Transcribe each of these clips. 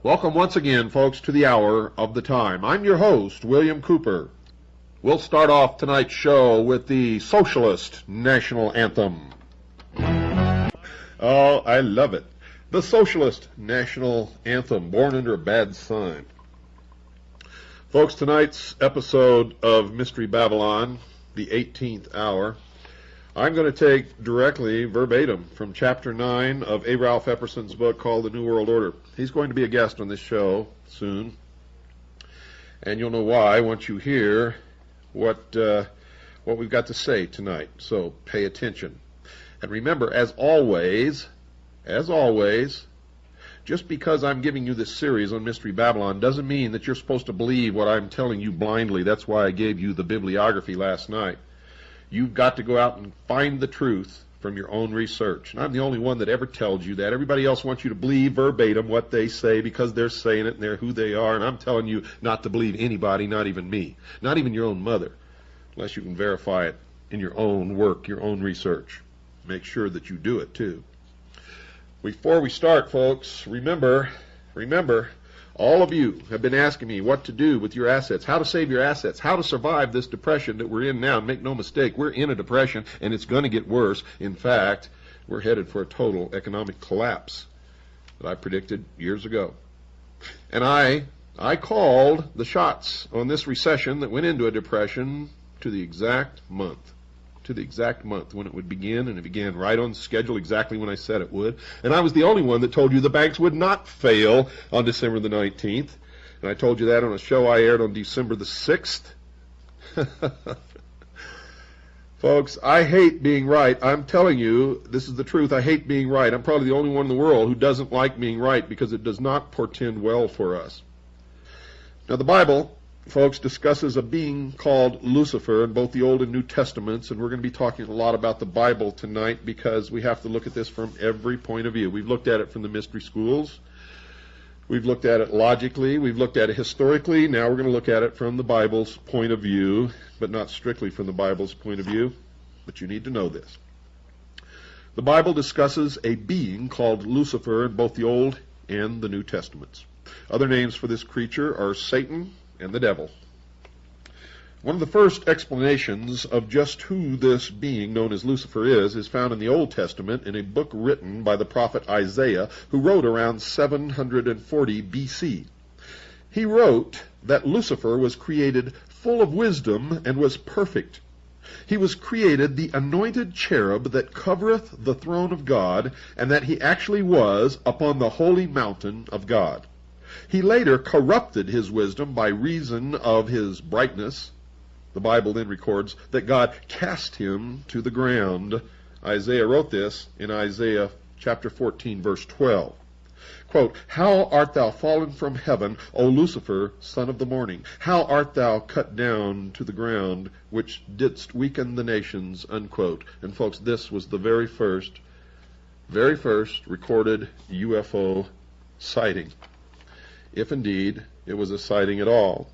Welcome once again, folks, to the Hour of the Time. I'm your host, William Cooper. We'll start off tonight's show with the Socialist National Anthem. Oh, I love it. The Socialist National Anthem, born under a bad sign. Folks, tonight's episode of Mystery Babylon, the 18th hour, I'm going to take directly, verbatim, from Chapter 9 of A. Ralph Epperson's book called The New World Order. He's going to be a guest on this show soon, and you'll know why once you hear what we've got to say tonight. So pay attention. And remember, as always, just because I'm giving you this series on Mystery Babylon doesn't mean that you're supposed to believe what I'm telling you blindly. That's why I gave you the bibliography last night. You've got to go out and find the truth from your own research. And I'm the only one that ever tells you that. Everybody else wants you to believe verbatim what they say because they're saying it and they're who they are. And I'm telling you not to believe anybody, not even me, not even your own mother, unless you can verify it in your own work, your own research. Make sure that you do it too. Before we start, folks, remember, all of you have been asking me what to do with your assets, how to save your assets, how to survive this depression that we're in now. And make no mistake, we're in a depression, and it's going to get worse. In fact, we're headed for a total economic collapse that I predicted years ago. And I called the shots on this recession that went into a depression to the exact month. When it would begin, and it began right on schedule, exactly when I said it would. And I was the only one that told you the banks would not fail on December the 19th. And I told you that on a show I aired on December the 6th. Folks, I hate being right. I'm telling you, this is the truth. I hate being right. I'm probably the only one in the world who doesn't like being right because it does not portend well for us. Now, the Bible, folks, discusses a being called Lucifer in both the Old and New Testaments, and we're going to be talking a lot about the Bible tonight because we have to look at this from every point of view. We've looked at it from the mystery schools. We've looked at it logically. We've looked at it historically. Now we're going to look at it from the Bible's point of view, but not strictly from the Bible's point of view. But you need to know this. The Bible discusses a being called Lucifer in both the Old and the New Testaments. Other names for this creature are Satan and the devil. One of the first explanations of just who this being known as Lucifer is found in the Old Testament in a book written by the prophet Isaiah, who wrote around 740 BC. He wrote that Lucifer was created full of wisdom and was perfect. He was created the anointed cherub that covereth the throne of God, and that he actually was upon the holy mountain of God. He later corrupted his wisdom by reason of his brightness. The Bible then records that God cast him to the ground. Isaiah wrote this in Isaiah chapter 14, verse 12. Quote, "How art thou fallen from heaven, O Lucifer, son of the morning? How art thou cut down to the ground, which didst weaken the nations?" Unquote. And folks, this was the very first recorded UFO sighting, if indeed it was a sighting at all.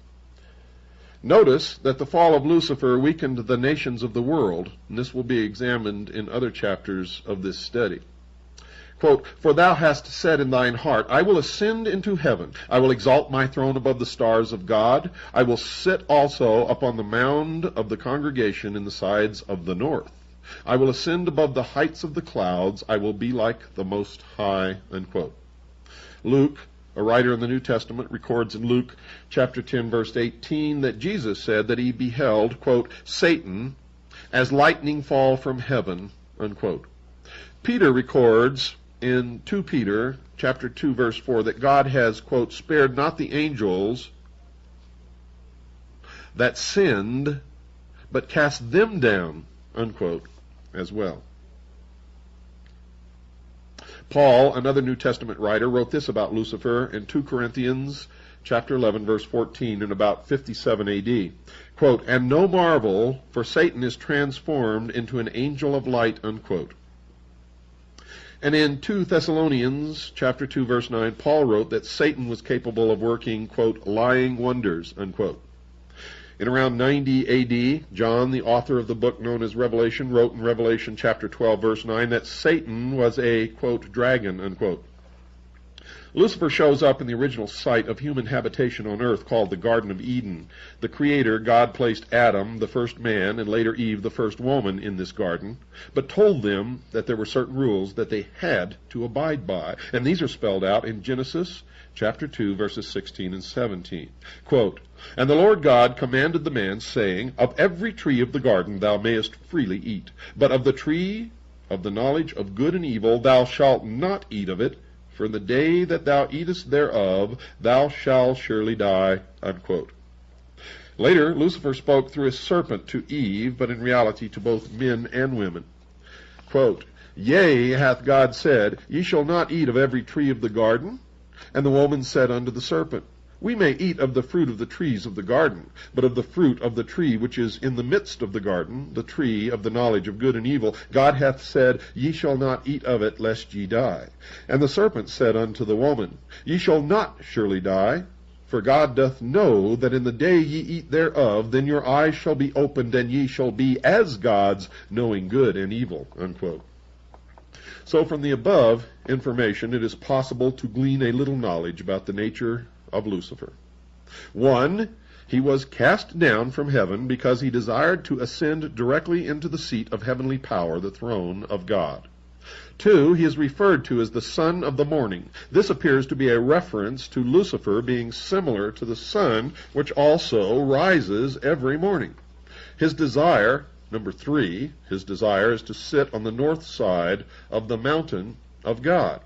Notice that the fall of Lucifer weakened the nations of the world, and this will be examined in other chapters of this study. Quote, "For thou hast said in thine heart, I will ascend into heaven. I will exalt my throne above the stars of God. I will sit also upon the mound of the congregation in the sides of the north. I will ascend above the heights of the clouds. I will be like the Most High." Unquote. Luke, a writer in the New Testament, records in Luke chapter 10, verse 18, that Jesus said that he beheld, quote, "Satan as lightning fall from heaven," unquote. Peter records in 2 Peter chapter 2, verse 4, that God has, quote, spared not the angels that sinned, but cast them down, unquote, as well. Paul, another New Testament writer, wrote this about Lucifer in 2 Corinthians chapter 11, verse 14, in about 57 A.D. Quote, "And no marvel, for Satan is transformed into an angel of light," unquote. And in 2 Thessalonians chapter 2, verse 9, Paul wrote that Satan was capable of working, quote, "lying wonders," unquote. In around 90 A.D., John, the author of the book known as Revelation, wrote in Revelation chapter 12, verse 9, that Satan was a, quote, "dragon," unquote. Lucifer shows up in the original site of human habitation on earth called the Garden of Eden. The Creator, God, placed Adam, the first man, and later Eve, the first woman, in this garden, but told them that there were certain rules that they had to abide by. And these are spelled out in Genesis chapter 2, verses 16 and 17. Quote, "And the Lord God commanded the man, saying, Of every tree of the garden thou mayest freely eat, but of the tree of the knowledge of good and evil thou shalt not eat of it, for in the day that thou eatest thereof, thou shalt surely die," unquote. Later, Lucifer spoke through a serpent to Eve, but in reality to both men and women. Quote, "Yea, hath God said, Ye shall not eat of every tree of the garden? And the woman said unto the serpent, We may eat of the fruit of the trees of the garden, but of the fruit of the tree which is in the midst of the garden, the tree of the knowledge of good and evil, God hath said, Ye shall not eat of it, lest ye die. And the serpent said unto the woman, Ye shall not surely die, for God doth know that in the day ye eat thereof, then your eyes shall be opened, and ye shall be as gods, knowing good and evil," unquote. So from the above information, it is possible to glean a little knowledge about the nature of Lucifer. 1. He was cast down from heaven because he desired to ascend directly into the seat of heavenly power, the throne of God. 2. He is referred to as the son of the morning. This appears to be a reference to Lucifer being similar to the sun, which also rises every morning. His desire, number 3, his desire is to sit on the north side of the mountain of God.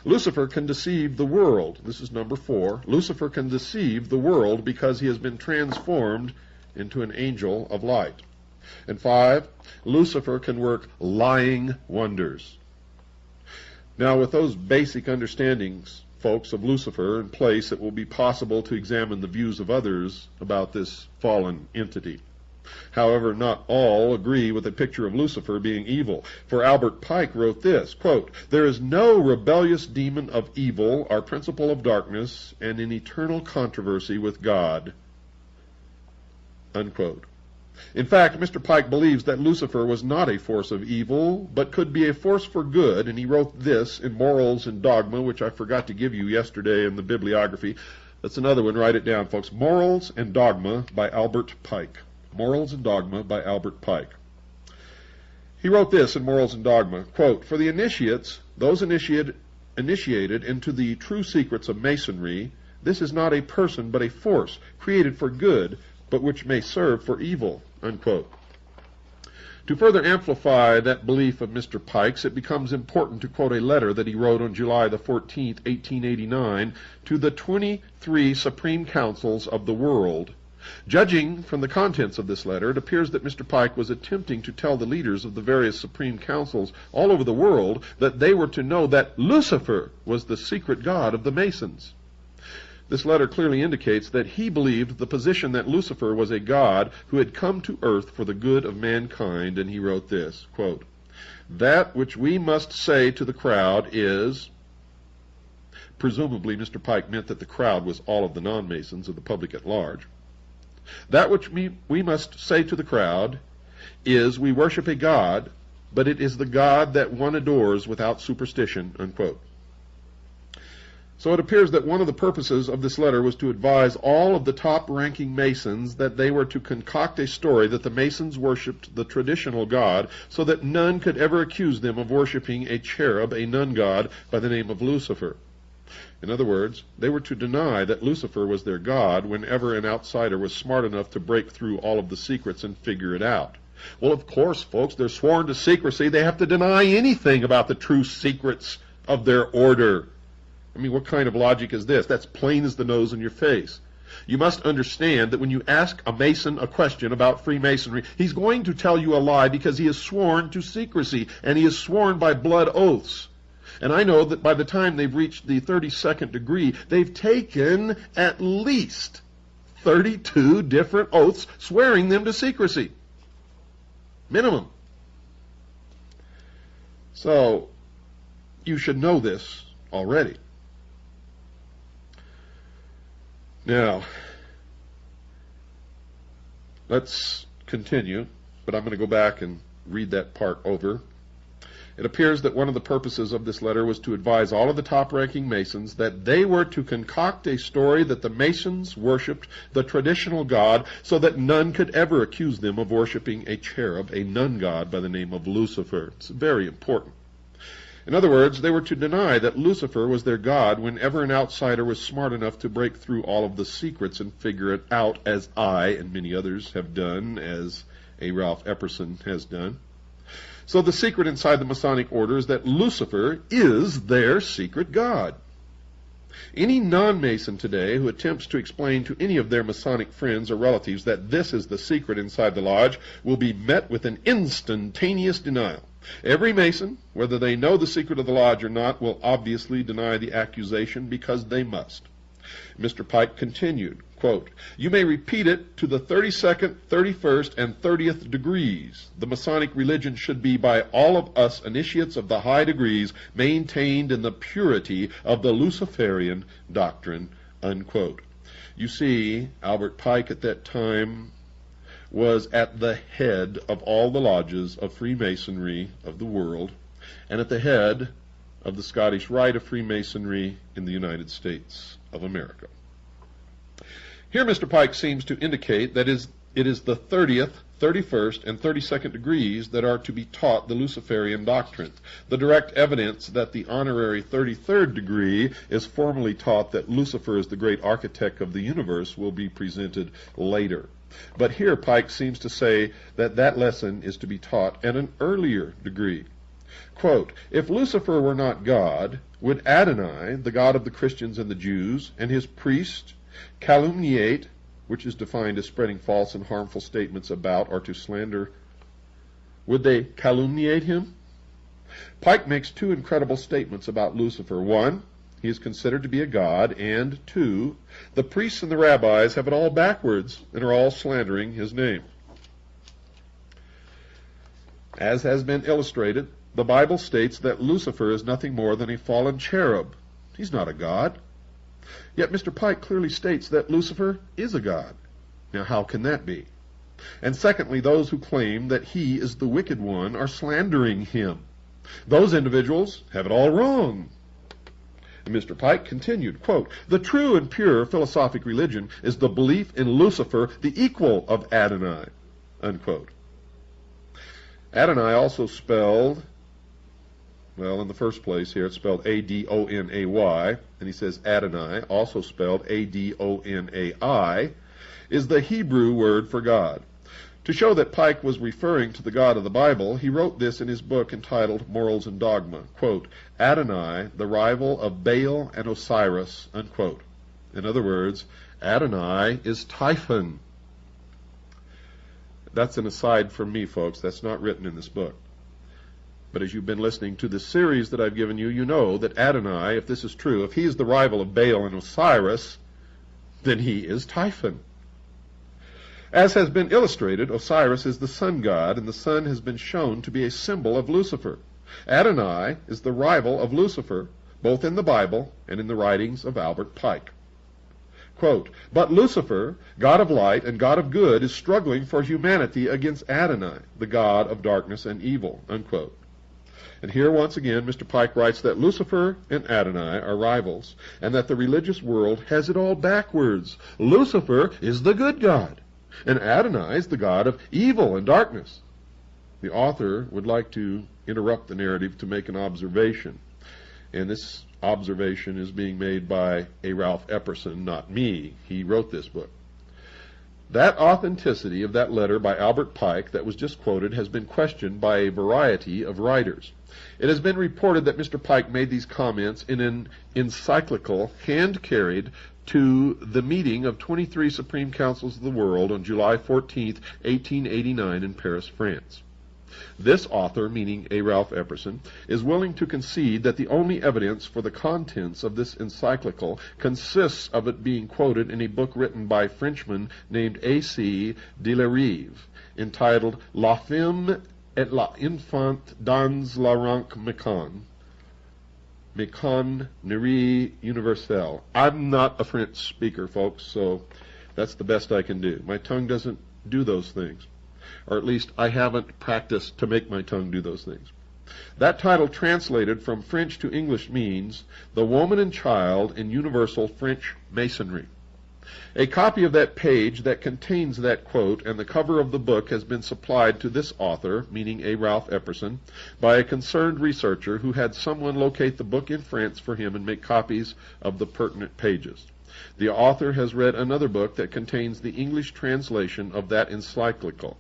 Lucifer can deceive the world. This is number 4. Lucifer can deceive the world because he has been transformed into an angel of light. And 5, Lucifer can work lying wonders. Now, with those basic understandings, folks, of Lucifer in place, it will be possible to examine the views of others about this fallen entity. However, not all agree with a picture of Lucifer being evil. For Albert Pike wrote this, quote, "There is no rebellious demon of evil, our principle of darkness, and in eternal controversy with God," unquote. In fact, Mr. Pike believes that Lucifer was not a force of evil, but could be a force for good, and he wrote this in Morals and Dogma, which I forgot to give you yesterday in the bibliography. That's another one, write it down, folks. Morals and Dogma by Albert Pike. Morals and Dogma by Albert Pike. He wrote this in Morals and Dogma, quote, "For the initiates, those initiated into the true secrets of Masonry, this is not a person but a force, created for good, but which may serve for evil," unquote. To further amplify that belief of Mr. Pike's, it becomes important to quote a letter that he wrote on July the 14th, 1889, to the 23 Supreme Councils of the world. Judging from the contents of this letter, it appears that Mr. Pike was attempting to tell the leaders of the various Supreme Councils all over the world that they were to know that Lucifer was the secret god of the Masons. This letter clearly indicates that he believed the position that Lucifer was a god who had come to earth for the good of mankind, and he wrote this, quote, "That which we must say to the crowd is," presumably Mr. Pike meant that the crowd was all of the non-Masons of the public at large, "that which we must say to the crowd is, we worship a god, but it is the god that one adores without superstition," unquote. So it appears that one of the purposes of this letter was to advise all of the top-ranking Masons that they were to concoct a story that the Masons worshipped the traditional god, so that none could ever accuse them of worshiping a cherub, a nun god, by the name of Lucifer. In other words, they were to deny that Lucifer was their god whenever an outsider was smart enough to break through all of the secrets and figure it out. Well, of course, folks, they're sworn to secrecy. They have to deny anything about the true secrets of their order. I mean, what kind of logic is this? That's plain as the nose on your face. You must understand that when you ask a Mason a question about Freemasonry, he's going to tell you a lie because he is sworn to secrecy, and he is sworn by blood oaths. And I know that by the time they've reached the 32nd degree, they've taken at least 32 different oaths swearing them to secrecy. Minimum. So, you should know this already. Now, let's continue, but I'm going to go back and read that part over. It appears that one of the purposes of this letter was to advise all of the top-ranking Masons that they were to concoct a story that the Masons worshipped the traditional God so that none could ever accuse them of worshiping a cherub, a nun god by the name of Lucifer. It's very important. In other words, they were to deny that Lucifer was their god whenever an outsider was smart enough to break through all of the secrets and figure it out, as I and many others have done, as a Ralph Epperson has done. So the secret inside the Masonic order is that Lucifer is their secret god. Any non-Mason today who attempts to explain to any of their Masonic friends or relatives that this is the secret inside the lodge will be met with an instantaneous denial. Every Mason, whether they know the secret of the lodge or not, will obviously deny the accusation because they must. Mr. Pike continued, quote, "You may repeat it to the 32nd, 31st, and 30th degrees. The Masonic religion should be by all of us initiates of the high degrees maintained in the purity of the Luciferian doctrine," unquote. You see, Albert Pike at that time was at the head of all the lodges of Freemasonry of the world, and at the head of the Scottish Rite of Freemasonry in the United States of America. Here Mr. Pike seems to indicate that it is the 30th, 31st, and 32nd degrees that are to be taught the Luciferian doctrine. The direct evidence that the honorary 33rd degree is formally taught that Lucifer is the great architect of the universe will be presented later. But here Pike seems to say that that lesson is to be taught at an earlier degree. Quote, "If Lucifer were not God, would Adonai, the God of the Christians and the Jews, and his priest calumniate," which is defined as spreading false and harmful statements about or to slander, would they calumniate him? Pike makes two incredible statements about Lucifer. One, he is considered to be a god, and two, the priests and the rabbis have it all backwards and are all slandering his name. As has been illustrated, the Bible states that Lucifer is nothing more than a fallen cherub. He's not a god. Yet Mr. Pike clearly states that Lucifer is a god. Now, how can that be? And secondly, those who claim that he is the wicked one are slandering him. Those individuals have it all wrong. And Mr. Pike continued, quote, "The true and pure philosophic religion is the belief in Lucifer, the equal of Adonai," unquote. Adonai also spelled, well, in the first place here it's spelled A-D-O-N-A-Y, and he says Adonai, also spelled A-D-O-N-A-I, is the Hebrew word for God. To show that Pike was referring to the God of the Bible, he wrote this in his book entitled Morals and Dogma, quote, "Adonai, the rival of Baal and Osiris," unquote. In other words, Adonai is Typhon. That's an aside from me, folks. That's not written in this book. But as you've been listening to this series that I've given you, you know that Adonai, if this is true, if he is the rival of Baal and Osiris, then he is Typhon. As has been illustrated, Osiris is the sun god, and the sun has been shown to be a symbol of Lucifer. Adonai is the rival of Lucifer, both in the Bible and in the writings of Albert Pike. Quote, "But Lucifer, God of light and God of good, is struggling for humanity against Adonai, the God of darkness and evil," unquote. And here once again Mr. Pike writes that Lucifer and Adonai are rivals, and that the religious world has it all backwards. Lucifer is the good God, and Adonai is the God of evil and darkness. The author would like to interrupt the narrative to make an observation, and this observation is being made by a Ralph Epperson, not me. He wrote this book. That authenticity of that letter by Albert Pike that was just quoted has been questioned by a variety of writers. It has been reported that Mr. Pike made these comments in an encyclical hand-carried to the meeting of 23 Supreme Councils of the World on July 14, 1889 in Paris, France. This author, meaning A. Ralph Epperson, is willing to concede that the only evidence for the contents of this encyclical consists of it being quoted in a book written by a Frenchman named A.C. de la Rive, entitled La Femme et l'Enfant dans la ranque Mécannerie Universelle. I'm not a French speaker, folks, so that's the best I can do. My tongue doesn't do those things. Or at least I haven't practiced to make my tongue do those things. That title translated from French to English means The Woman and Child in Universal French Masonry. A copy of that page that contains that quote and the cover of the book has been supplied to this author, meaning A. Ralph Epperson, by a concerned researcher who had someone locate the book in France for him and make copies of the pertinent pages. The author has read another book that contains the English translation of that encyclical.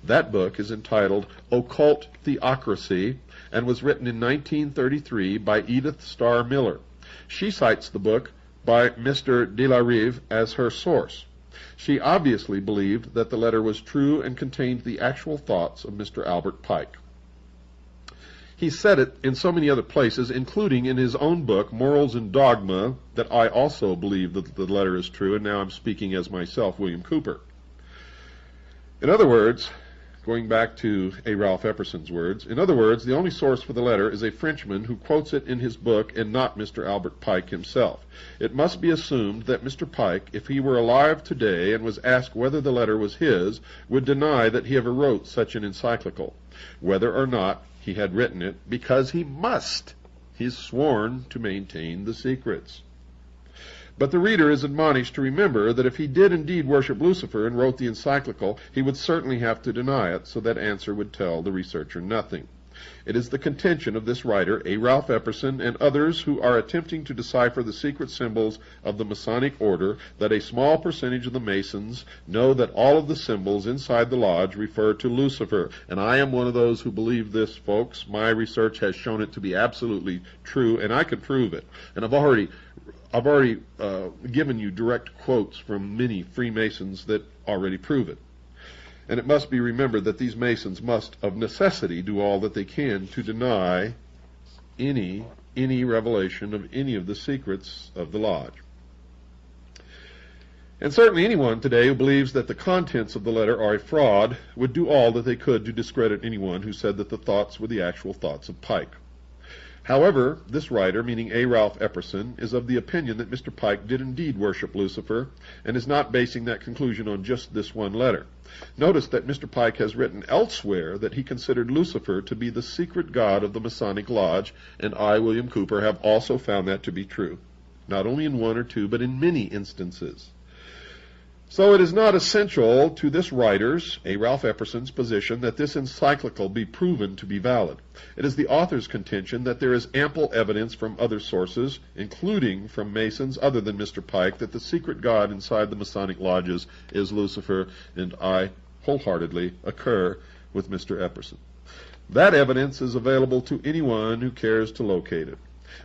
That book is entitled Occult Theocracy and was written in 1933 by Edith Starr Miller. She cites the book by Mr. de la Rive as her source. She obviously believed that the letter was true and contained the actual thoughts of Mr. Albert Pike. He said it in so many other places, including in his own book, Morals and Dogma, that I also believe that the letter is true, and now I'm speaking as myself, William Cooper. In other words, going back to A. Ralph Epperson's words, in other words, the only source for the letter is a Frenchman who quotes it in his book and not Mr. Albert Pike himself. It must be assumed that Mr. Pike, if he were alive today and was asked whether the letter was his, would deny that he ever wrote such an encyclical, whether or not he had written it, because he must. He's sworn to maintain the secrets. But the reader is admonished to remember that if he did indeed worship Lucifer and wrote the encyclical, he would certainly have to deny it, so that answer would tell the researcher nothing. It is the contention of this writer, A. Ralph Epperson, and others who are attempting to decipher the secret symbols of the Masonic order that a small percentage of the Masons know that all of the symbols inside the lodge refer to Lucifer. And I am one of those who believe this, folks. My research has shown it to be absolutely true, and I can prove it. And I've already given you direct quotes from many Freemasons that already prove it. And it must be remembered that these Masons must, of necessity, do all that they can to deny any revelation of any of the secrets of the lodge. And certainly anyone today who believes that the contents of the letter are a fraud would do all that they could to discredit anyone who said that the thoughts were the actual thoughts of Pike. However, this writer, meaning A. Ralph Epperson, is of the opinion that Mr. Pike did indeed worship Lucifer, and is not basing that conclusion on just this one letter. Notice that Mr. Pike has written elsewhere that he considered Lucifer to be the secret god of the Masonic Lodge, and I, William Cooper, have also found that to be true, not only in one or two, but in many instances. So it is not essential to this writer's, A. Ralph Epperson's, position that this encyclical be proven to be valid. It is the author's contention that there is ample evidence from other sources, including from Masons other than Mr. Pike, that the secret god inside the Masonic lodges is Lucifer, and I wholeheartedly concur with Mr. Epperson. That evidence is available to anyone who cares to locate it.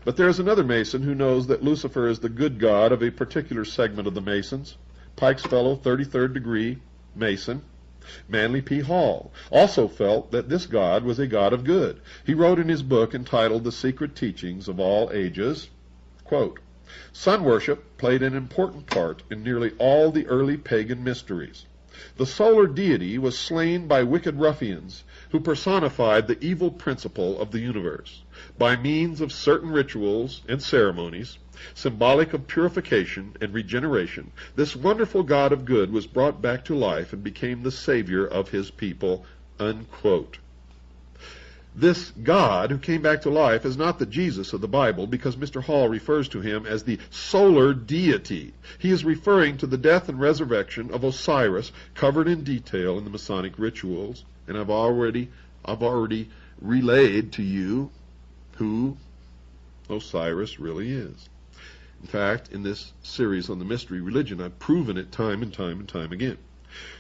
But there is another Mason who knows that Lucifer is the good god of a particular segment of the Masons. Pike's fellow 33rd degree Mason, Manly P. Hall, also felt that this God was a God of good. He wrote in his book entitled The Secret Teachings of All Ages, quote, "Sun worship played an important part in nearly all the early pagan mysteries. The solar deity was slain by wicked ruffians who personified the evil principle of the universe. By means of certain rituals and ceremonies, symbolic of purification and regeneration, this wonderful God of good was brought back to life and became the savior of his people," unquote. This God who came back to life is not the Jesus of the Bible, because Mr. Hall refers to him as the solar deity. He is referring to the death and resurrection of Osiris, covered in detail in the Masonic rituals, and I've already relayed to you who Osiris really is. In fact, in this series on the mystery religion, I've proven it time and time and time again.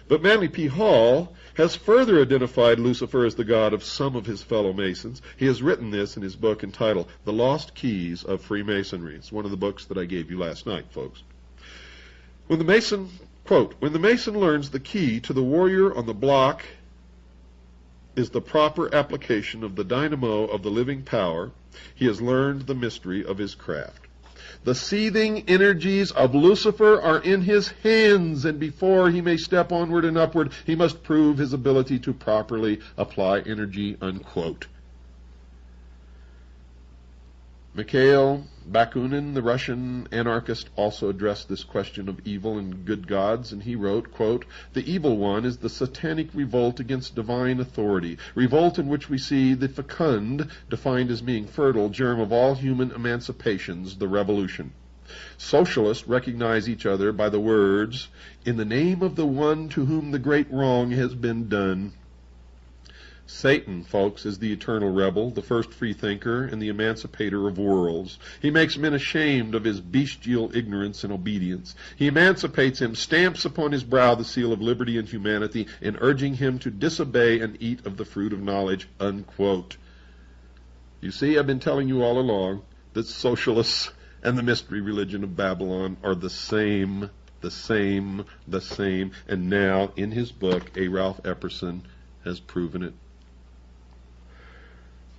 But Manly P. Hall has further identified Lucifer as the god of some of his fellow Masons. He has written this in his book entitled The Lost Keys of Freemasonry. It's one of the books that I gave you last night, folks. When the Mason, quote, when the Mason learns the key to the warrior on the block is the proper application of the dynamo of the living power, he has learned the mystery of his craft. The seething energies of Lucifer are in his hands, and before he may step onward and upward, he must prove his ability to properly apply energy, unquote. Mikhail Bakunin, the Russian anarchist, also addressed this question of evil and good gods, and he wrote, quote, the evil one is the satanic revolt against divine authority, revolt in which we see the fecund, defined as being fertile, germ of all human emancipations, the revolution. Socialists recognize each other by the words, in the name of the one to whom the great wrong has been done. Satan, folks, is the eternal rebel, the first freethinker, and the emancipator of worlds. He makes men ashamed of his bestial ignorance and obedience. He emancipates him, stamps upon his brow the seal of liberty and humanity, in urging him to disobey and eat of the fruit of knowledge, unquote. You see, I've been telling you all along that socialists and the mystery religion of Babylon are the same, and now, in his book, A. Ralph Epperson has proven it.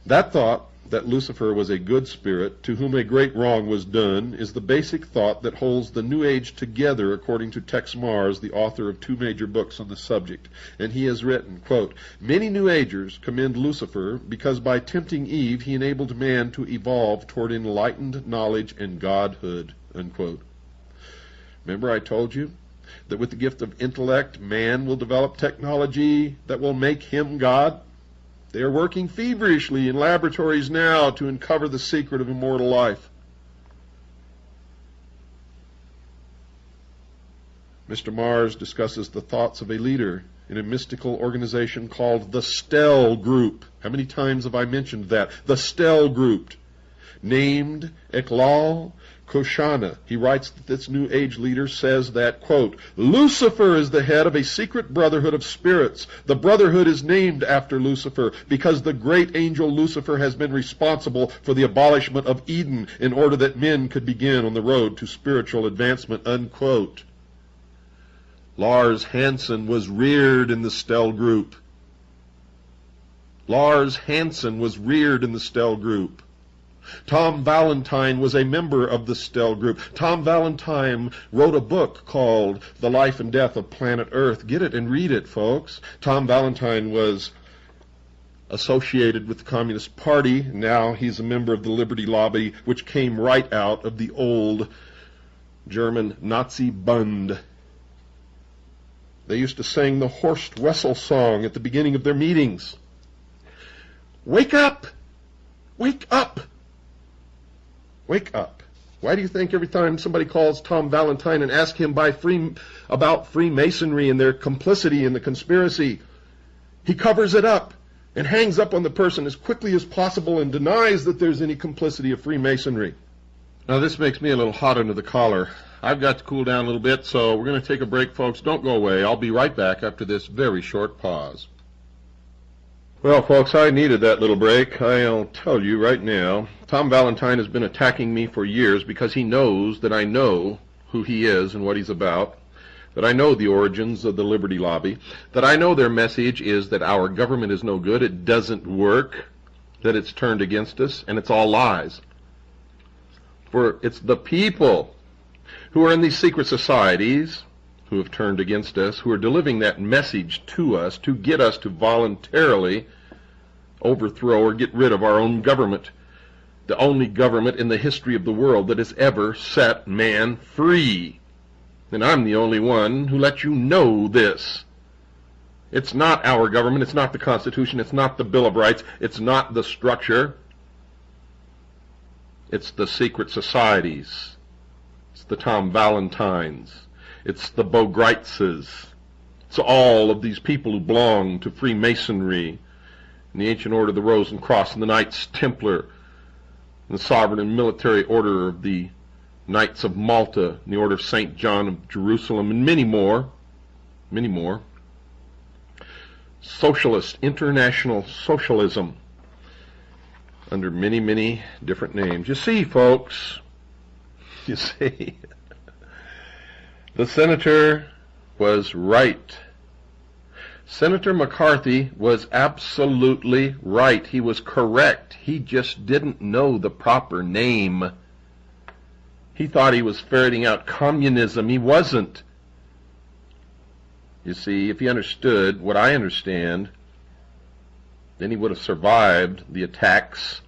That thought, that Lucifer was a good spirit to whom a great wrong was done, is the basic thought that holds the New Age together, according to Tex Mars, the author of 2 major books on the subject. And he has written, quote, many New Agers commend Lucifer because by tempting Eve he enabled man to evolve toward enlightened knowledge and godhood, unquote. Remember I told you that with the gift of intellect, man will develop technology that will make him God? They are working feverishly in laboratories now to uncover the secret of immortal life. Mr. Mars discusses the thoughts of a leader in a mystical organization called the Stell Group. How many times have I mentioned that? The Stell Group. Named Eklal Koshana. He writes that this New Age leader says that, quote, Lucifer is the head of a secret brotherhood of spirits. The brotherhood is named after Lucifer because the great angel Lucifer has been responsible for the abolishment of Eden in order that men could begin on the road to spiritual advancement, unquote. Lars Hansen was reared in the Stell Group. Lars Hansen was reared in the Stell Group. Tom Valentine was a member of the Stell Group. Tom Valentine wrote a book called The Life and Death of Planet Earth. Get it and read it, folks. Tom Valentine was associated with the Communist Party. Now he's a member of the Liberty Lobby, which came right out of the old German Nazi Bund. They used to sing the Horst Wessel song at the beginning of their meetings. Wake up! Wake up! Wake up. Why do you think every time somebody calls Tom Valentine and asks him about Freemasonry and their complicity in the conspiracy, he covers it up and hangs up on the person as quickly as possible and denies that there's any complicity of Freemasonry? Now this makes me a little hot under the collar. I've got to cool down a little bit, so we're going to take a break, folks. Don't go away. I'll be right back after this very short pause. Well, folks, I needed that little break. I'll tell you right now, Tom Valentine has been attacking me for years because he knows that I know who he is and what he's about, that I know the origins of the Liberty Lobby, that I know their message is that our government is no good, it doesn't work, that it's turned against us, and it's all lies. For it's the people who are in these secret societies who have turned against us, who are delivering that message to us to get us to voluntarily overthrow or get rid of our own government, the only government in the history of the world that has ever set man free. And I'm the only one who lets you know this. It's not our government, it's not the Constitution, it's not the Bill of Rights, it's not the structure. It's the secret societies. It's the Tom Valentines. It's the Bogreitzes. It's all of these people who belong to Freemasonry, and the Ancient Order of the Rose and Cross, and the Knights Templar, and the Sovereign and Military Order of the Knights of Malta, and the Order of St. John of Jerusalem, and many more. many more. Socialist, international socialism, under many, many different names. You see, folks, you see, the senator was right. Senator McCarthy was absolutely right. He was correct. He just didn't know the proper name. He thought he was ferreting out communism. He wasn't. You see, if he understood what I understand, then he would have survived the attacks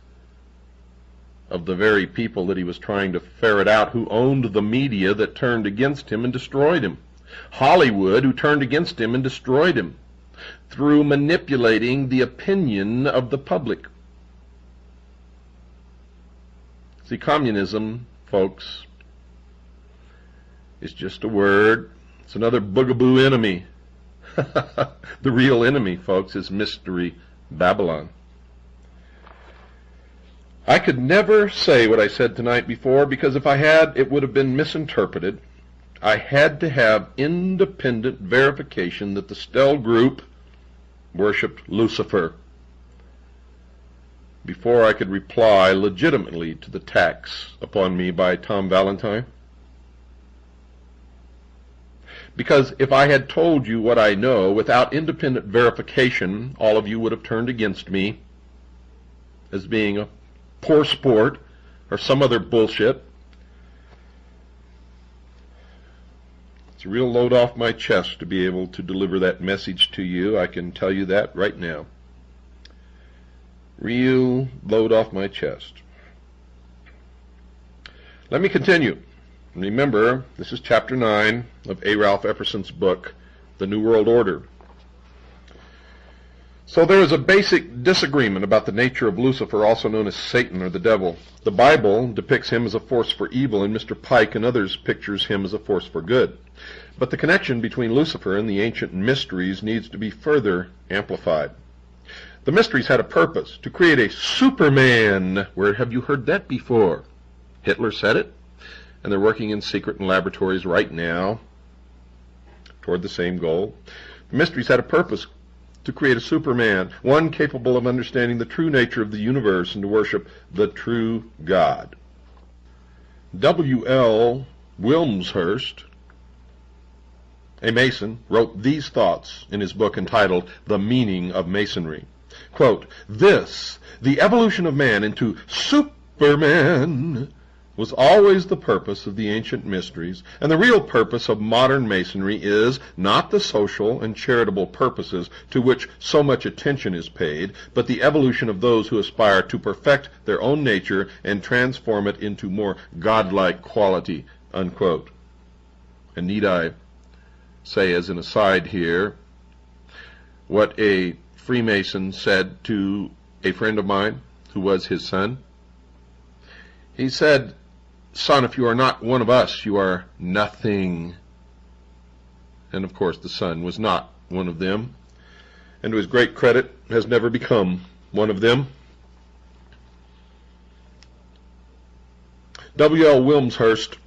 of the very people that he was trying to ferret out, who owned the media that turned against him and destroyed him. Hollywood, who turned against him and destroyed him through manipulating the opinion of the public. See, communism, folks, is just a word. It's another boogaboo enemy. The real enemy, folks, is Mystery Babylon. I could never say what I said tonight before, because if I had, it would have been misinterpreted. I had to have independent verification that the Stell group worshipped Lucifer before I could reply legitimately to the attacks upon me by Tom Valentine. Because if I had told you what I know without independent verification, all of you would have turned against me as being a poor sport or some other bullshit. It's a real load off my chest to be able to deliver that message to you. I can tell you that right now. Real load off my chest. Let me continue. Remember, this is chapter 9 of A. Ralph Epperson's book, The New World Order. So there is a basic disagreement about the nature of Lucifer, also known as Satan or the devil. The Bible depicts him as a force for evil, and Mr. Pike and others pictures him as a force for good. But the connection between Lucifer and the ancient mysteries needs to be further amplified. The mysteries had a purpose, to create a Superman. Where have you heard that before? Hitler said it, and they're working in secret in laboratories right now toward the same goal. The mysteries had a purpose, to create a Superman, one capable of understanding the true nature of the universe and to worship the true God. W.L. Wilmshurst, a Mason, wrote these thoughts in his book entitled The Meaning of Masonry. Quote, "This, the evolution of man into Superman, was always the purpose of the ancient mysteries, and the real purpose of modern Masonry is not the social and charitable purposes to which so much attention is paid, but the evolution of those who aspire to perfect their own nature and transform it into more godlike quality," unquote. And need I say as an aside here what a Freemason said to a friend of mine who was his son? He said, "Son, if you are not one of us, you are nothing." And of course the son was not one of them, and to his great credit has never become one of them. W.L. Wilmshurst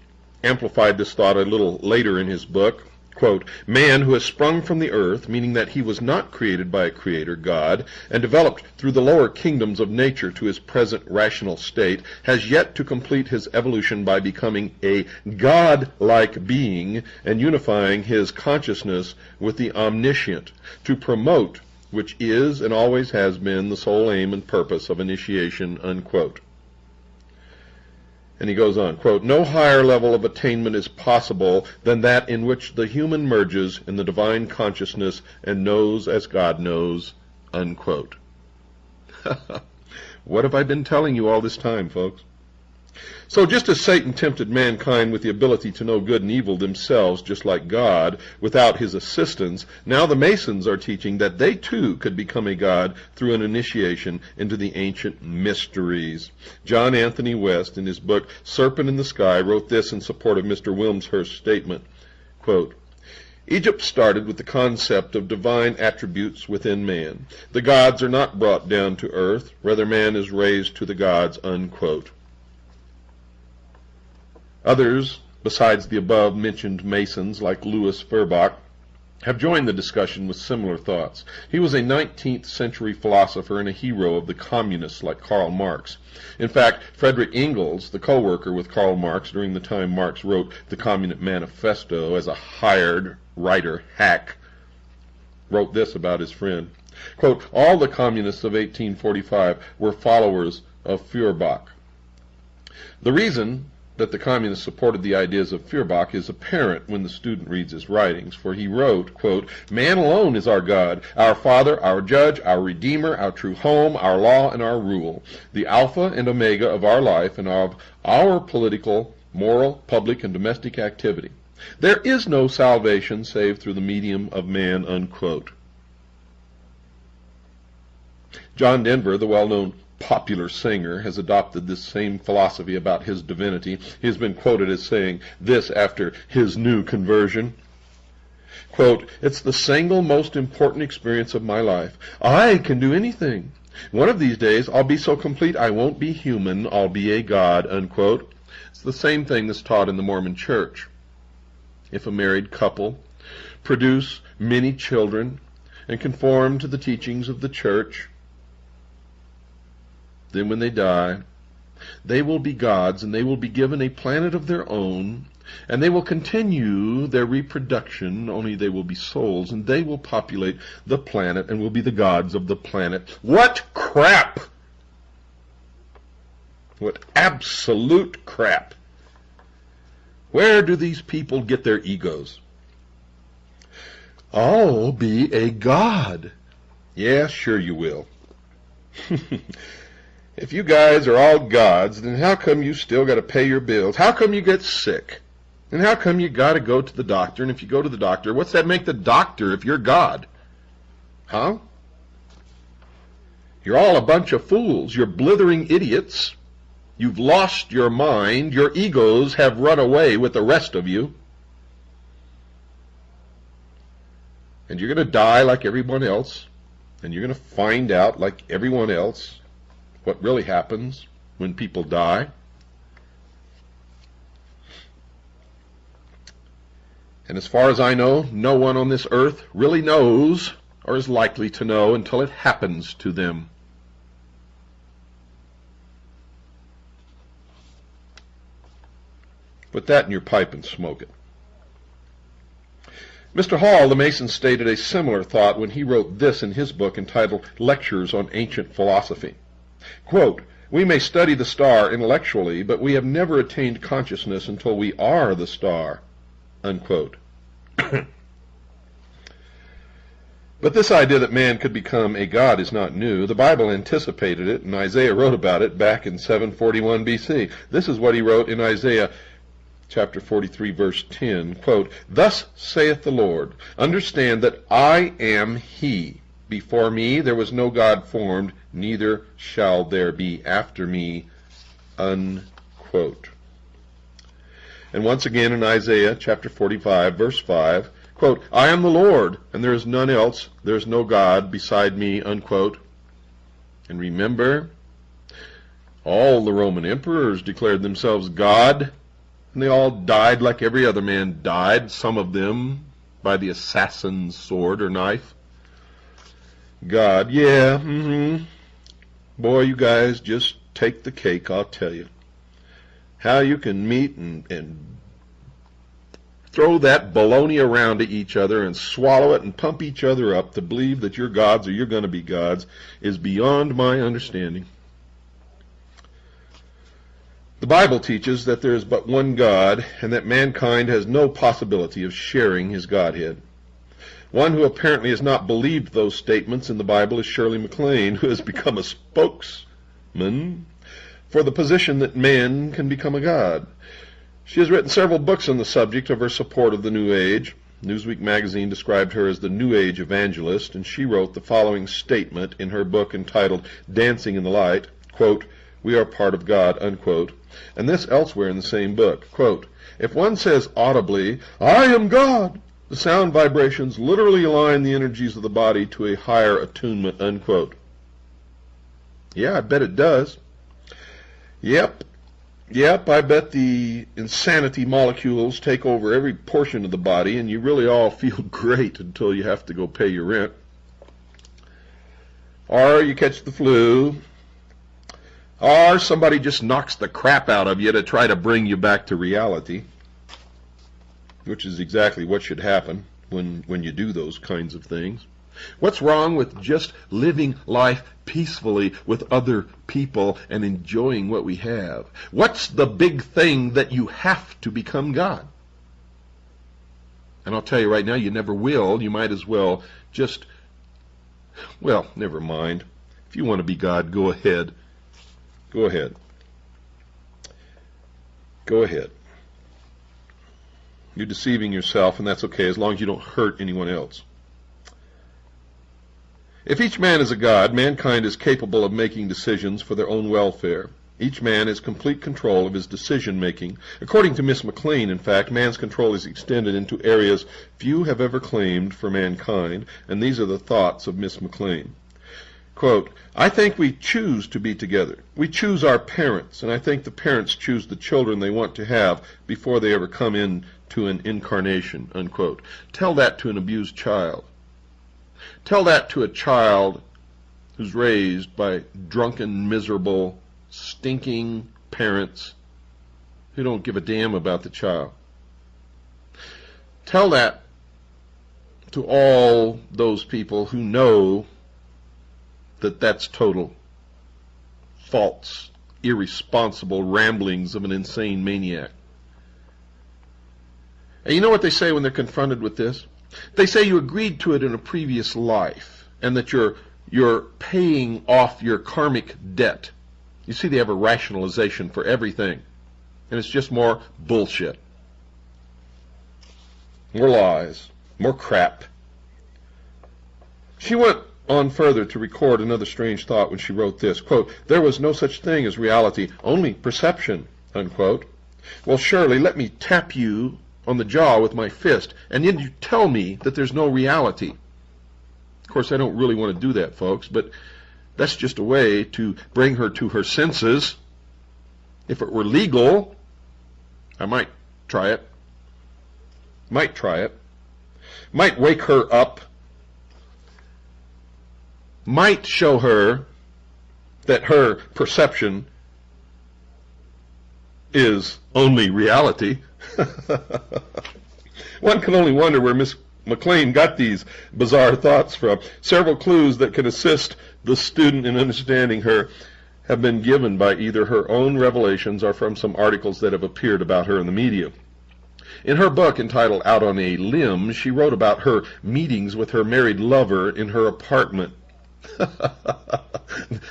amplified this thought a little later in his book. Quote, "Man who has sprung from the earth, meaning that he was not created by a creator, God, and developed through the lower kingdoms of nature to his present rational state, has yet to complete his evolution by becoming a God-like being and unifying his consciousness with the omniscient, to promote which is and always has been the sole aim and purpose of initiation," unquote. And he goes on, quote, "No higher level of attainment is possible than that in which the human merges in the divine consciousness and knows as God knows," unquote. What have I been telling you all this time, folks? So just as Satan tempted mankind with the ability to know good and evil themselves, just like God, without his assistance, now the Masons are teaching that they too could become a god through an initiation into the ancient mysteries. John Anthony West, in his book Serpent in the Sky, wrote this in support of Mr. Wilmshurst's statement, quote, "Egypt started with the concept of divine attributes within man. The gods are not brought down to earth, rather man is raised to the gods," unquote. Others, besides the above-mentioned Masons, like Louis Feuerbach, have joined the discussion with similar thoughts. He was a 19th century philosopher and a hero of the communists like Karl Marx. In fact, Friedrich Engels, the co-worker with Karl Marx during the time Marx wrote the Communist Manifesto as a hired writer hack, wrote this about his friend. Quote, all the communists of 1845 were followers of Feuerbach. The reason that the communists supported the ideas of Feuerbach is apparent when the student reads his writings, for he wrote, quote, man alone is our God, our Father, our Judge, our Redeemer, our true home, our law, and our rule, the Alpha and Omega of our life and of our political, moral, public, and domestic activity. There is no salvation save through the medium of man, unquote. John Denver, the well-known popular singer, has adopted this same philosophy about his divinity. He has been quoted as saying this after his new conversion. Quote, it's the single most important experience of my life. I can do anything. One of these days I'll be so complete I won't be human, I'll be a god, unquote. It's the same thing that's taught in the Mormon Church. If a married couple produce many children and conform to the teachings of the church, then when they die, they will be gods, and they will be given a planet of their own, and they will continue their reproduction, only they will be souls, and they will populate the planet and will be the gods of the planet. What crap! What absolute crap! Where do these people get their egos? I'll be a god. Yeah, sure you will. If you guys are all gods, then how come you still got to pay your bills? How come you get sick? And how come you got to go to the doctor? And if you go to the doctor, what's that make the doctor if you're God? Huh? You're all a bunch of fools. You're blithering idiots. You've lost your mind. Your egos have run away with the rest of you. And you're going to die like everyone else. And you're going to find out, like everyone else, what really happens when people die. And as far as I know, no one on this earth really knows or is likely to know until it happens to them. Put that in your pipe and smoke it. Mr. Hall, the Mason, stated a similar thought when he wrote this in his book entitled Lectures on Ancient Philosophy. Quote, we may study the star intellectually, but we have never attained consciousness until we are the star, unquote. But this idea that man could become a god is not new. The Bible anticipated it, and Isaiah wrote about it back in 741 BC. This is what he wrote in Isaiah chapter 43, verse 10, quote, thus saith the Lord, understand that I am he. Before me there was no God formed, neither shall there be after me, unquote. And once again in Isaiah chapter 45, verse 5, quote, I am the Lord, and there is none else, there is no God beside me, unquote. And remember, all the Roman emperors declared themselves God, and they all died like every other man died, some of them by the assassin's sword or knife. God, yeah, boy, you guys just take the cake, I'll tell you. How you can meet and throw that baloney around to each other and swallow it and pump each other up to believe that you're gods or you're going to be gods is beyond my understanding. The Bible teaches that there is but one God and that mankind has no possibility of sharing his Godhead. One who apparently has not believed those statements in the Bible is Shirley MacLaine, who has become a spokesman for the position that man can become a god. She has written several books on the subject of her support of the New Age. Newsweek magazine described her as the New Age evangelist, and she wrote the following statement in her book entitled Dancing in the Light, quote, we are part of God, unquote, and this elsewhere in the same book, quote, if one says audibly, I am God, the sound vibrations literally align the energies of the body to a higher attunement, unquote. Yeah, I bet it does. Yep. Yep, I bet the insanity molecules take over every portion of the body, and you really all feel great until you have to go pay your rent. Or you catch the flu, or somebody just knocks the crap out of you to try to bring you back to reality, which is exactly what should happen when you do those kinds of things. What's wrong with just living life peacefully with other people and enjoying what we have? What's the big thing that you have to become God? And I'll tell you right now, you never will. You might as well just, well, never mind. If you want to be God, go ahead. Go ahead. Go ahead. You're deceiving yourself, and that's okay as long as you don't hurt anyone else. If each man is a god, mankind is capable of making decisions for their own welfare. Each man has complete control of his decision-making. According to Miss McLean, in fact, man's control is extended into areas few have ever claimed for mankind, and these are the thoughts of Miss McLean. Quote, I think we choose to be together. We choose our parents, and I think the parents choose the children they want to have before they ever come into an incarnation, unquote. Tell that to an abused child. Tell that to a child who's raised by drunken, miserable, stinking parents who don't give a damn about the child. Tell that to all those people who know that that's total, false, irresponsible ramblings of an insane maniac. And you know what they say when they're confronted with this? They say you agreed to it in a previous life, and that you're paying off your karmic debt. You see, they have a rationalization for everything, and it's just more bullshit. More lies, more crap. She went on further to record another strange thought when she wrote this, quote, there was no such thing as reality, only perception, unquote. Well, surely let me tap you on the jaw with my fist, and then you tell me that there's no reality. Of course, I don't really want to do that, folks, but that's just a way to bring her to her senses. If it were legal, I might try it. Might try it. Might wake her up. Might show her that her perception is only reality. One can only wonder where Miss McLean got these bizarre thoughts from. Several clues that can assist the student in understanding her have been given by either her own revelations or from some articles that have appeared about her in the media. In her book entitled Out on a Limb, she wrote about her meetings with her married lover in her apartment.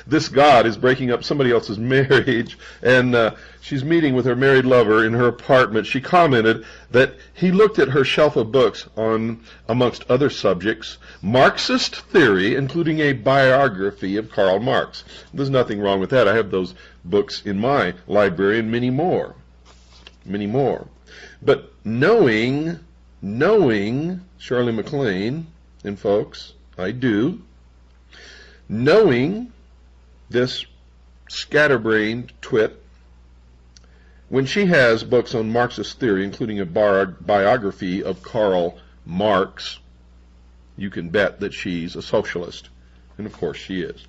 This God is breaking up somebody else's marriage, and she's meeting with her married lover in her apartment. She commented that he looked at her shelf of books on, amongst other subjects, Marxist theory, including a biography of Karl Marx. There's nothing wrong with that. I have those books in my library and many more. Many more. But knowing Shirley MacLaine, and folks, I do, knowing this scatterbrained twit, when she has books on Marxist theory, including a biography of Karl Marx, you can bet that she's a socialist. And of course she is.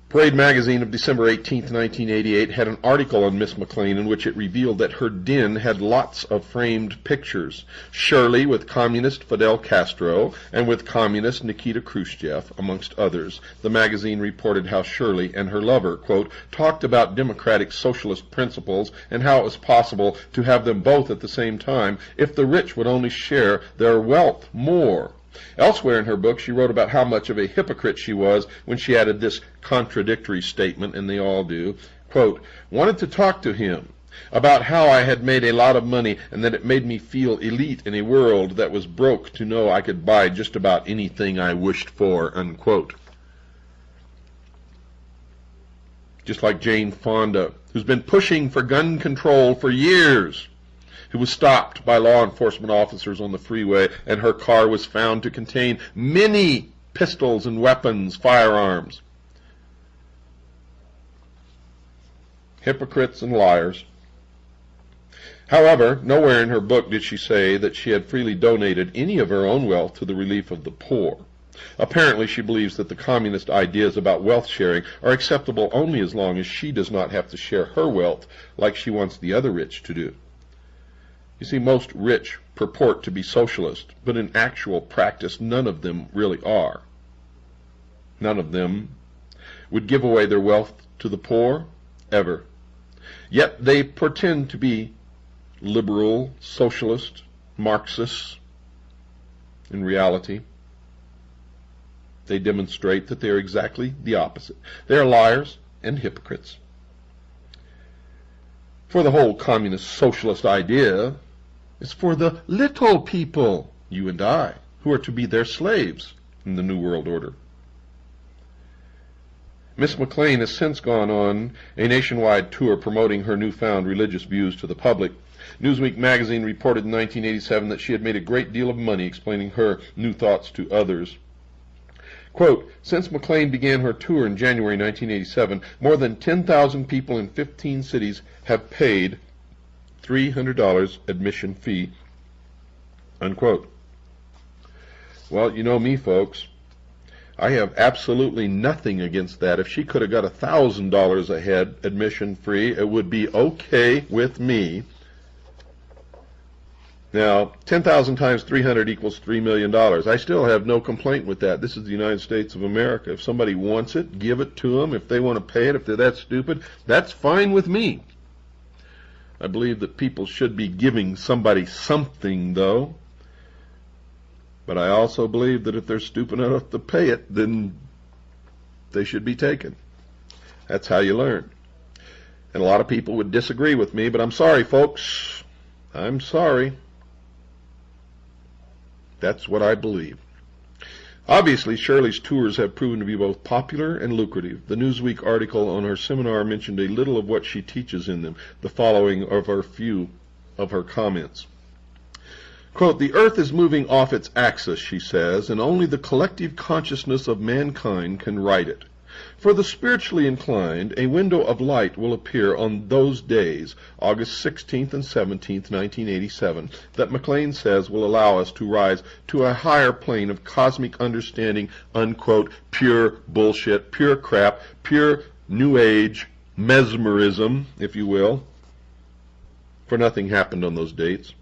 Parade magazine of December 18, 1988 had an article on Miss McLean in which it revealed that her den had lots of framed pictures. Shirley with communist Fidel Castro and with communist Nikita Khrushchev, amongst others. The magazine reported how Shirley and her lover, quote, talked about democratic socialist principles and how it was possible to have them both at the same time if the rich would only share their wealth more. Elsewhere in her book, she wrote about how much of a hypocrite she was when she added this contradictory statement, and they all do, quote, wanted to talk to him about how I had made a lot of money and that it made me feel elite in a world that was broke to know I could buy just about anything I wished for, unquote. Just like Jane Fonda, who's been pushing for gun control for years, who was stopped by law enforcement officers on the freeway, and her car was found to contain many pistols and weapons, firearms. hypocrites and liars. However, nowhere in her book did she say that she had freely donated any of her own wealth to the relief of the poor. Apparently, she believes that the communist ideas about wealth sharing are acceptable only as long as she does not have to share her wealth like she wants the other rich to do. You see, most rich purport to be socialist, but in actual practice, none of them really are. None of them would give away their wealth to the poor, ever. Yet they pretend to be liberal, socialist, Marxists. In reality, they demonstrate that they are exactly the opposite. They are liars and hypocrites. For the whole communist socialist idea is for the little people, you and I, who are to be their slaves in the New World Order. Miss McLean has since gone on a nationwide tour promoting her newfound religious views to the public. Newsweek magazine reported in 1987 that she had made a great deal of money explaining her new thoughts to others. Quote, since McLean began her tour in January 1987, more than 10,000 people in 15 cities have paid $300 admission fee, unquote. Well, you know me, folks. I have absolutely nothing against that. If she could have got $1,000 a head admission free, it would be okay with me. Now, 10,000 times 300 equals $3 million. I still have no complaint with that. This is the United States of America. If somebody wants it, give it to them. If they want to pay it, if they're that stupid, that's fine with me. I believe that people should be giving somebody something, though. But I also believe that if they're stupid enough to pay it, then they should be taken. That's how you learn. And a lot of people would disagree with me, but I'm sorry, folks. I'm sorry. That's what I believe. Obviously, Shirley's tours have proven to be both popular and lucrative. The Newsweek article on her seminar mentioned a little of what she teaches in them. The following are a few of her comments. Quote, the earth is moving off its axis, she says, and only the collective consciousness of mankind can right it. For the spiritually inclined, a window of light will appear on those days, August 16th and 17th, 1987, that McLean says will allow us to rise to a higher plane of cosmic understanding, unquote, pure bullshit, pure crap, pure New Age mesmerism, if you will, for nothing happened on those dates.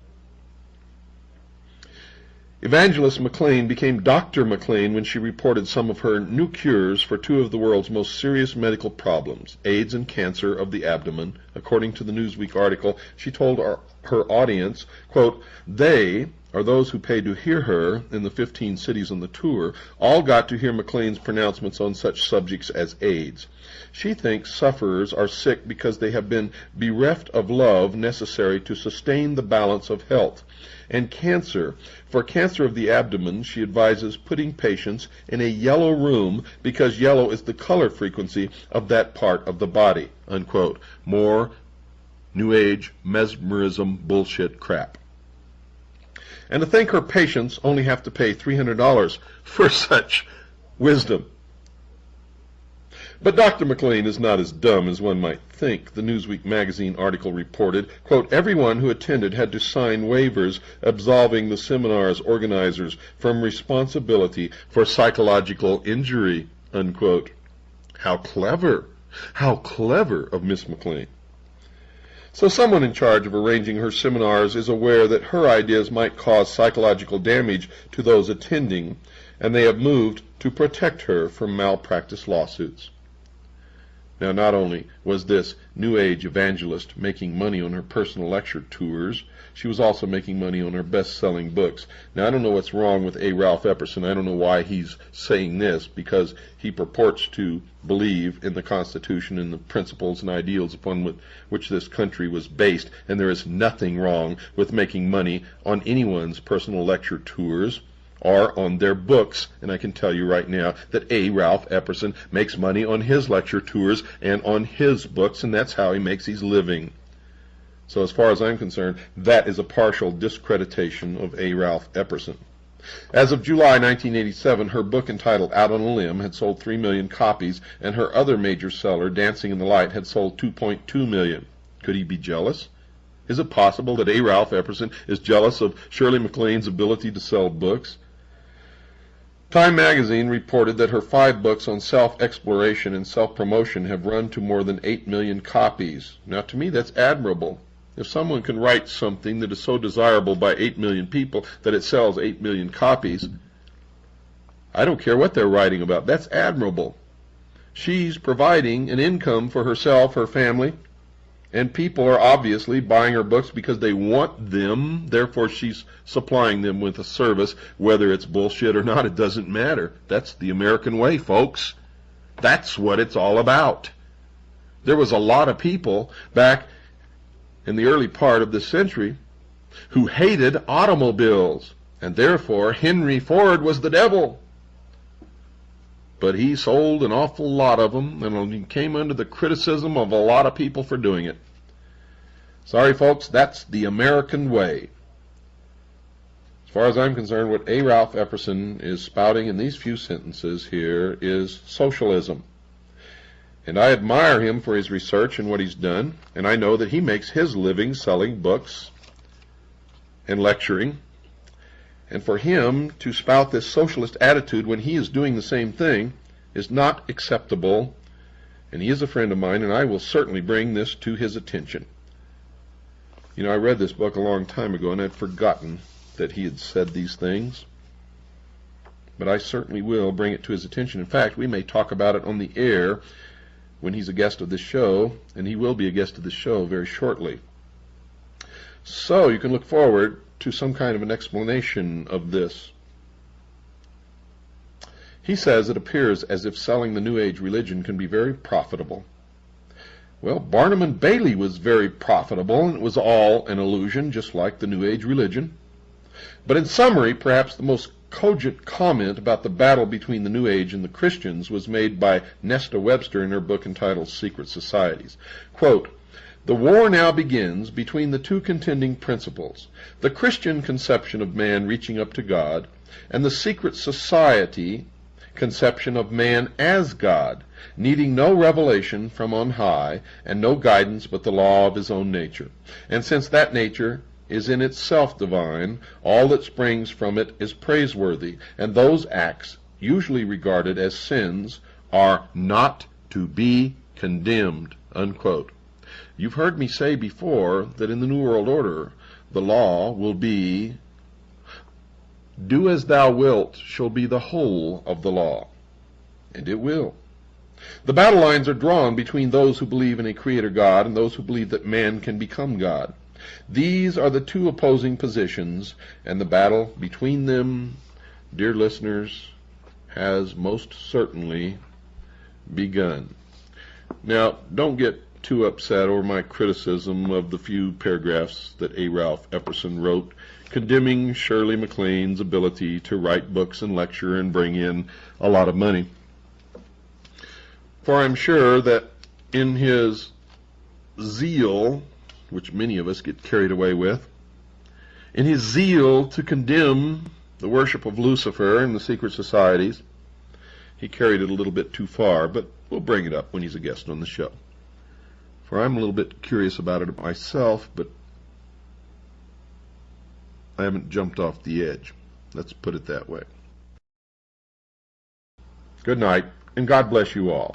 Evangelist McLean became Dr. McLean when she reported some of her new cures for two of the world's most serious medical problems, AIDS and cancer of the abdomen. According to the Newsweek article, she told her audience, quote, they, or those who paid to hear her in the 15 cities on the tour, all got to hear McLean's pronouncements on such subjects as AIDS. She thinks sufferers are sick because they have been bereft of love necessary to sustain the balance of health. And cancer. For cancer of the abdomen, she advises putting patients in a yellow room because yellow is the color frequency of that part of the body, unquote. More New Age mesmerism bullshit crap. And to think her patients only have to pay $300 for such wisdom. But Dr. McLean is not as dumb as one might think. The Newsweek magazine article reported, quote, everyone who attended had to sign waivers absolving the seminar's organizers from responsibility for psychological injury, unquote. How clever of Miss McLean. So someone in charge of arranging her seminars is aware that her ideas might cause psychological damage to those attending, and they have moved to protect her from malpractice lawsuits. Now, not only was this New Age evangelist making money on her personal lecture tours, she was also making money on her best-selling books. Now, I don't know what's wrong with A. Ralph Epperson. I don't know why he's saying this, because he purports to believe in the Constitution and the principles and ideals upon which this country was based, and there is nothing wrong with making money on anyone's personal lecture tours or on their books. And I can tell you right now that A. Ralph Epperson makes money on his lecture tours and on his books, and that's how he makes his living. So as far as I'm concerned, that is a partial discreditation of A. Ralph Epperson. As of July 1987, her book entitled Out on a Limb had sold 3 million copies, and her other major seller, Dancing in the Light, had sold 2.2 million. Could he be jealous? Is it possible that A. Ralph Epperson is jealous of Shirley MacLaine's ability to sell books? Time magazine reported that her 5 books on self-exploration and self-promotion have run to more than 8 million copies. Now, to me, that's admirable. If someone can write something that is so desirable by 8 million people that it sells 8 million copies, I don't care what they're writing about. That's admirable. She's providing an income for herself, her family, and people are obviously buying her books because they want them. Therefore, she's supplying them with a service. Whether it's bullshit or not, it doesn't matter. That's the American way, folks. That's what it's all about. There was a lot of people back in the early part of this century who hated automobiles, and therefore Henry Ford was the devil. But he sold an awful lot of them, and he came under the criticism of a lot of people for doing it. Sorry, folks, that's the American way. As far as I'm concerned, what A. Ralph Epperson is spouting in these few sentences here is socialism. And I admire him for his research and what he's done, and I know that he makes his living selling books and lecturing. And for him to spout this socialist attitude when he is doing the same thing is not acceptable. And he is a friend of mine, and I will certainly bring this to his attention. You know, I read this book a long time ago, and I'd forgotten that he had said these things. But I certainly will bring it to his attention. In fact, we may talk about it on the air when he's a guest of this show, and he will be a guest of this show very shortly. So you can look forward to some kind of an explanation of this. He says it appears as if selling the New Age religion can be very profitable. Well, Barnum and Bailey was very profitable, and it was all an illusion, just like the New Age religion. But in summary, perhaps the most cogent comment about the battle between the New Age and the Christians was made by Nesta Webster in her book entitled Secret Societies. Quote, "The war now begins between the two contending principles, the Christian conception of man reaching up to God, and the secret society conception of man as God, needing no revelation from on high, and no guidance but the law of his own nature. And since that nature is in itself divine, all that springs from it is praiseworthy, and those acts, usually regarded as sins, are not to be condemned." Unquote. You've heard me say before that in the New World Order, the law will be, "Do as thou wilt" shall be the whole of the law. And it will. The battle lines are drawn between those who believe in a creator God and those who believe that man can become God. These are the two opposing positions, and the battle between them, dear listeners, has most certainly begun. Now, don't get too upset over my criticism of the few paragraphs that A. Ralph Epperson wrote condemning Shirley MacLaine's ability to write books and lecture and bring in a lot of money. For I'm sure that in his zeal, which many of us get carried away with, in his zeal to condemn the worship of Lucifer and the secret societies, he carried it a little bit too far, but we'll bring it up when he's a guest on the show. For I'm a little bit curious about it myself, but I haven't jumped off the edge. Let's put it that way. Good night, and God bless you all.